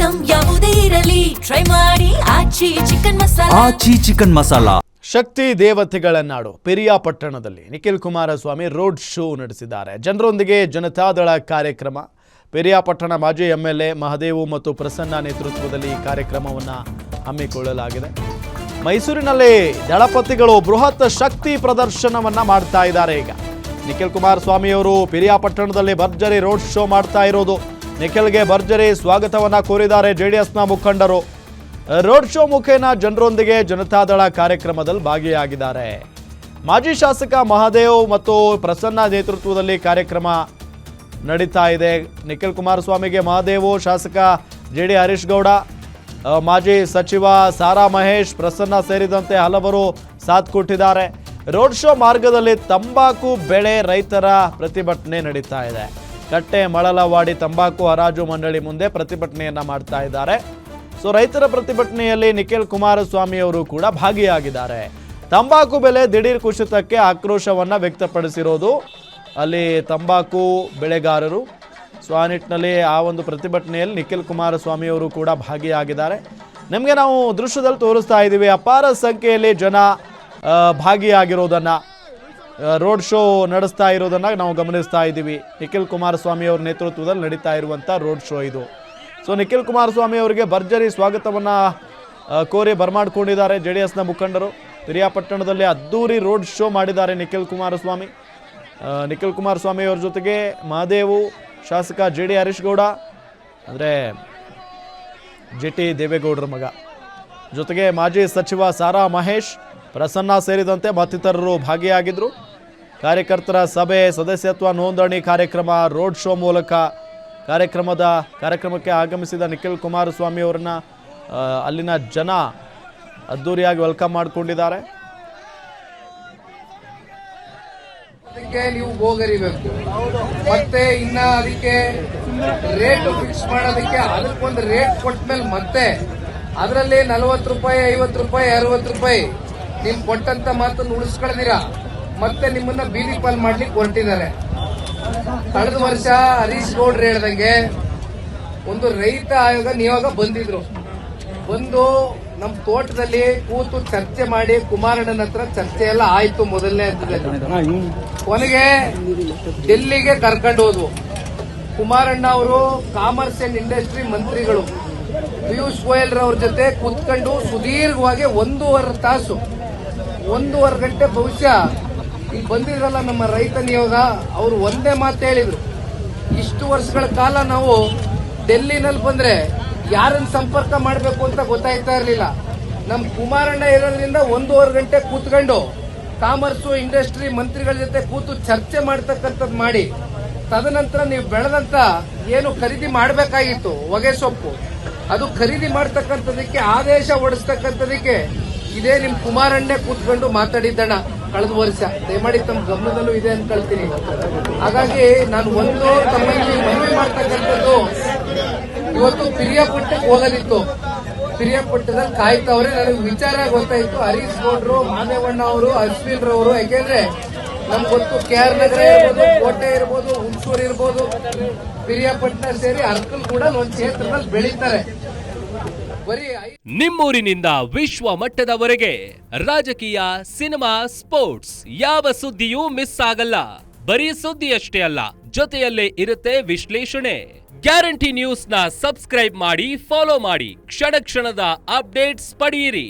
Item ಯಾವುದೇ ಇರಲಿ try ಮಾಡಿ ಆಚಿ ಚಿಕನ್ ಮಸಾಲಾ. ಶಕ್ತಿ ದೇವತೆಗಳ ನಾಡು ಪೆರಿಯಾಪಟ್ಟಣದಲ್ಲಿ ನಿಖಿಲ್ ಕುಮಾರಸ್ವಾಮಿ ರೋಡ್ ಶೋ ನಡೆಸಿದ್ದಾರೆ. ಜನರೊಂದಿಗೆ ಜನತಾದಳ ಕಾರ್ಯಕ್ರಮ. ಪೆರಿಯಾಪಟ್ಟಣ ಮಾಜಿ MLA ಮಹದೇವು ಮತ್ತು ಪ್ರಸನ್ನ ನೇತೃತ್ವದಲ್ಲಿ ಈ ಕಾರ್ಯಕ್ರಮವನ್ನು ಹಮ್ಮಿಕೊಳ್ಳಲಾಗಿದೆ. ಮೈಸೂರಿನಲ್ಲಿ ದಳಪತಿಗಳು ಬೃಹತ್ ಶಕ್ತಿ ಪ್ರದರ್ಶನವನ್ನು ಮಾಡ್ತಾ ಇದ್ದಾರೆ. ಈಗ ನಿಖಿಲ್ ಕುಮಾರಸ್ವಾಮಿ ಅವರು ಪೆರಿಯಾಪಟ್ಟಣದಲ್ಲಿ ಭರ್ಜರಿ ರೋಡ್ ಶೋ ಮಾಡ್ತಾ ಇರೋದು. ನಿಖಿಲ್ಗೆ ಭರ್ಜರಿ ಸ್ವಾಗತವನ್ನು ಕೋರಿದ್ದಾರೆ JDSನ ಮುಖಂಡರು. ರೋಡ್ ಶೋ ಮುಖೇನ ಜನರೊಂದಿಗೆ ಜನತಾದಳ ಕಾರ್ಯಕ್ರಮದಲ್ಲಿ ಭಾಗಿಯಾಗಿದ್ದಾರೆ. ಮಾಜಿ ಶಾಸಕ ಮಹದೇವ್ ಮತ್ತು ಪ್ರಸನ್ನ ನೇತೃತ್ವದಲ್ಲಿ ಕಾರ್ಯಕ್ರಮ ನಡೀತಾ ಇದೆ. ನಿಖಿಲ್ ಕುಮಾರಸ್ವಾಮಿಗೆ ಮಹದೇವು, ಶಾಸಕ JD ಹರೀಶ್ ಗೌಡ, ಮಾಜಿ ಸಚಿವ ಸಾರಾ ಮಹೇಶ್, ಪ್ರಸನ್ನ ಸೇರಿದಂತೆ ಹಲವರು ಸಾಥ್ ಕೊಟ್ಟಿದ್ದಾರೆ. ರೋಡ್ ಶೋ ಮಾರ್ಗದಲ್ಲಿ ತಂಬಾಕು ಬೆಳೆ ರೈತರ ಪ್ರತಿಭಟನೆ ನಡೀತಾ ಇದೆ. ಕಟ್ಟೆ ಮಳಲವಾಡಿ ತಂಬಾಕು ಹರಾಜು ಮಂಡಳಿ ಮುಂದೆ ಪ್ರತಿಭಟನೆಯನ್ನ ಮಾಡ್ತಾ ಇದ್ದಾರೆ. ಸೊ ರೈತರ ಪ್ರತಿಭಟನೆಯಲ್ಲಿ ನಿಖಿಲ್ ಕುಮಾರಸ್ವಾಮಿ ಅವರು ಕೂಡ ಭಾಗಿಯಾಗಿದ್ದಾರೆ. ತಂಬಾಕು ಬೆಲೆ ದಿಢೀರ್ ಕುಸಿತಕ್ಕೆ ಆಕ್ರೋಶವನ್ನು ವ್ಯಕ್ತಪಡಿಸಿರೋದು ಅಲ್ಲಿ ತಂಬಾಕು ಬೆಳೆಗಾರರು. ಸೊ ಆ ನಿಟ್ಟಿನಲ್ಲಿ ಆ ಒಂದು ಪ್ರತಿಭಟನೆಯಲ್ಲಿ ನಿಖಿಲ್ ಕುಮಾರಸ್ವಾಮಿ ಅವರು ಕೂಡ ಭಾಗಿಯಾಗಿದ್ದಾರೆ. ನಿಮಗೆ ನಾವು ದೃಶ್ಯದಲ್ಲಿ ತೋರಿಸ್ತಾ ಇದ್ದೀವಿ. ಅಪಾರ ಸಂಖ್ಯೆಯಲ್ಲಿ ಜನ ಭಾಗಿಯಾಗಿರೋದನ್ನು, ರೋಡ್ ಶೋ ನಡೆಸ್ತಾ ಇರೋದನ್ನು ನಾವು ಗಮನಿಸ್ತಾ ಇದ್ದೀವಿ. ನಿಖಿಲ್ ಕುಮಾರಸ್ವಾಮಿ ಅವರ ನೇತೃತ್ವದಲ್ಲಿ ನಡೀತಾ ಇರುವಂಥ ರೋಡ್ ಶೋ ಇದು. ಸೊ ನಿಖಿಲ್ ಕುಮಾರಸ್ವಾಮಿ ಅವರಿಗೆ ಭರ್ಜರಿ ಸ್ವಾಗತವನ್ನು ಕೋರಿ ಬರಮಾಡಿಕೊಂಡಿದ್ದಾರೆ JDSನ ಮುಖಂಡರು. ಪೆರಿಯಾಪಟ್ಟಣದಲ್ಲಿ ಅದ್ದೂರಿ ರೋಡ್ ಶೋ ಮಾಡಿದ್ದಾರೆ ನಿಖಿಲ್ ಕುಮಾರಸ್ವಾಮಿ. ನಿಖಿಲ್ ಕುಮಾರಸ್ವಾಮಿ ಅವ್ರ ಜೊತೆಗೆ ಮಹದೇವು, ಶಾಸಕ JD ಹರೀಶ್ ಗೌಡ ಅಂದರೆ JT ದೇವೇಗೌಡರ ಮಗ, ಜೊತೆಗೆ ಮಾಜಿ ಸಚಿವ ಸಾರಾ ಮಹೇಶ್, ಪ್ರಸನ್ನ ಸೇರಿದಂತೆ ಮತ್ತಿತರರು ಭಾಗಿಯಾಗಿದ್ದರು. ಕಾರ್ಯಕರ್ತರ ಸಭೆ, ಸದಸ್ಯತ್ವ ನೋಂದಣಿ ಕಾರ್ಯಕ್ರಮ, ರೋಡ್ ಶೋ ಮೂಲಕ ಕಾರ್ಯಕ್ರಮಕ್ಕೆ ಆಗಮಿಸಿದ ನಿಖಿಲ್ ಕುಮಾರಸ್ವಾಮಿ ಅವರನ್ನ ಅಲ್ಲಿನ ಜನ ಅದ್ದೂರಿಯಾಗಿ ವೆಲ್ಕಮ್ ಮಾಡಿಕೊಂಡಿದ್ದಾರೆ. ಅದಕ್ಕೆ ನೀವು ಗೋಗರಿಬೇಕು, ಮತ್ತೆ ಇನ್ನ ಅದಕ್ಕೆ ರೇಟ್ ಫಿಕ್ಸ್ ಮಾಡೋದಕ್ಕೆ ಅದಕ್ಕೊಂದು ರೇಟ್ ಕೊಟ್ಮೇಲೆ ಮತ್ತೆ ಅದರಲ್ಲಿ 40 ರೂಪಾಯಿ, 50 ರೂಪಾಯಿ, 60 ರೂಪಾಯಿ ನೀವು ಕೊಟ್ಟಂತ ಮಾತನ್ನು ಉಳಿಸ್ಕೊಳ್ದಿರಾ ಮತ್ತೆ ನಿಮ್ಮನ್ನ ಬೀದಿ ಪಾಲ್ ಮಾಡ್ಲಿಕ್ಕೆ ಹೊರಟಿದ್ದಾರೆ. ಕಳೆದ ವರ್ಷ ಹರೀಶ್ ಗೌಡ್ರು ಹೇಳ್ದಂಗೆ ಒಂದು ರೈತ ಆಯೋಗ ನಿಯೋಗ ಬಂದು ನಮ್ಮ ತೋಟದಲ್ಲಿ ಕೂತು ಚರ್ಚೆ ಮಾಡಿ ಕುಮಾರಣ್ಣನ ಹತ್ರ ಚರ್ಚೆ ಎಲ್ಲ ಆಯ್ತು. ಮೊದಲನೇ ಹಂತದಲ್ಲಿ ಕೊನೆಗೆ ಡೆಲ್ಲಿಗೆ ಕರ್ಕೊಂಡು ಹೋದ್ವು. ಕುಮಾರಣ್ಣ ಅವರು ಕಾಮರ್ಸ್ ಅಂಡ್ ಇಂಡಸ್ಟ್ರಿ ಮಂತ್ರಿಗಳು ಪಿಯೂಷ್ ಗೋಯಲ್ ಅವ್ರ ಜೊತೆ ಕೂತ್ಕೊಂಡು ಸುದೀರ್ಘವಾಗಿ 1.5 ತಾಸು 1.5 ಗಂಟೆ ಬಹುಶಃ ಈಗ ಬಂದಿದ್ರಲ್ಲ ನಮ್ಮ ರೈತ ನಿಯೋಗ, ಅವರು ಒಂದೇ ಮಾತು ಹೇಳಿದ್ರು, ಇಷ್ಟು ವರ್ಷಗಳ ಕಾಲ ನಾವು ಡೆಲ್ಲಿನಲ್ಲಿ ಬಂದ್ರೆ ಯಾರನ್ನ ಸಂಪರ್ಕ ಮಾಡಬೇಕು ಅಂತ ಗೊತ್ತಾಯ್ತಾ ಇರಲಿಲ್ಲ. ನಮ್ಮ ಕುಮಾರಣ್ಣ ಇರೋದ್ರಿಂದ 1.5 ಗಂಟೆ ಕೂತ್ಕೊಂಡು ಕಾಮರ್ಸು ಇಂಡಸ್ಟ್ರಿ ಮಂತ್ರಿಗಳ ಜೊತೆ ಕೂತು ಚರ್ಚೆ ಮಾಡ್ತಕ್ಕಂಥದ್ದು ಮಾಡಿ, ತದನಂತರ ನೀವು ಬೆಳೆದಂತ ಏನು ಖರೀದಿ ಮಾಡಬೇಕಾಗಿತ್ತು ಹೊಗೆ ಸೊಪ್ಪು, ಅದು ಖರೀದಿ ಮಾಡ್ತಕ್ಕಂಥದಕ್ಕೆ ಆದೇಶ ಹೊಡಿಸ್ತಕ್ಕಂಥದಕ್ಕೆ ಇದೇ ನಿಮ್ ಕುಮಾರಣ್ಣೆ ಕೂತ್ಕೊಂಡು ಮಾತಾಡಿದ್ದಣ್ಣ ಕಳೆದ ವರ್ಷ. ದಯಮಾಡಿ ತಮ್ಮ ಗಮನದಲ್ಲೂ ಇದೆ ಅನ್ಕೊಳ್ತೀನಿ. ಹಾಗಾಗಿ ನಾನು ತಮ್ಮಲ್ಲಿ ಮನವಿ ಮಾಡ್ತಕ್ಕಂಥದ್ದು, ಇವತ್ತು ಪಿರಿಯಾಪಟ್ಟಕ್ಕೆ ಹೋಗೋದಿತ್ತು, ಪಿರಿಯಾಪಟ್ಟದಲ್ಲಿ ಕಾಯ್ತವ್ರೆ. ನನಗೆ ವಿಚಾರ ಗೊತ್ತಾಯ್ತು, ಹರೀಶ್ ಗೌಡ್ರು, ಮಾದೇವಣ್ಣ ಅವರು, ಅಶ್ವಿನ್ ರವರು, ಯಾಕೆಂದ್ರೆ ನಮ್ಗೆ ಗೊತ್ತು KR ನಗರ ಇರ್ಬೋದು, ಕೋಟೆ ಇರ್ಬೋದು, ಹುಣಸೂರು ಇರ್ಬೋದು, ಪಿರಿಯಾಪಟ್ಟಣ ಸೇರಿ ಅರ್ಕಲ್ ಕೂಡ ಒಂದು ಕ್ಷೇತ್ರದಲ್ಲಿ ಬೆಳೀತಾರೆ. ನಿಮ್ಮೂರಿನಿಂದ ವಿಶ್ವ ಮಟ್ಟದವರೆಗೆ ರಾಜಕೀಯ, ಸಿನಿಮಾ, ಸ್ಪೋರ್ಟ್ಸ್ ಯಾವ ಸುದ್ದಿಯೂ ಮಿಸ್ ಆಗಲ್ಲ. ಬರೀ ಸುದ್ದಿಯಷ್ಟೇ ಅಲ್ಲ, ಜೊತೆಯಲ್ಲೇ ಇರುತ್ತೆ ವಿಶ್ಲೇಷಣೆ. ಗ್ಯಾರಂಟಿ ನ್ಯೂಸ್ನ ಸಬ್ಸ್ಕ್ರೈಬ್ ಮಾಡಿ, ಫಾಲೋ ಮಾಡಿ, ಕ್ಷಣ ಕ್ಷಣದ ಅಪ್ಡೇಟ್ಸ್ ಪಡೆಯಿರಿ.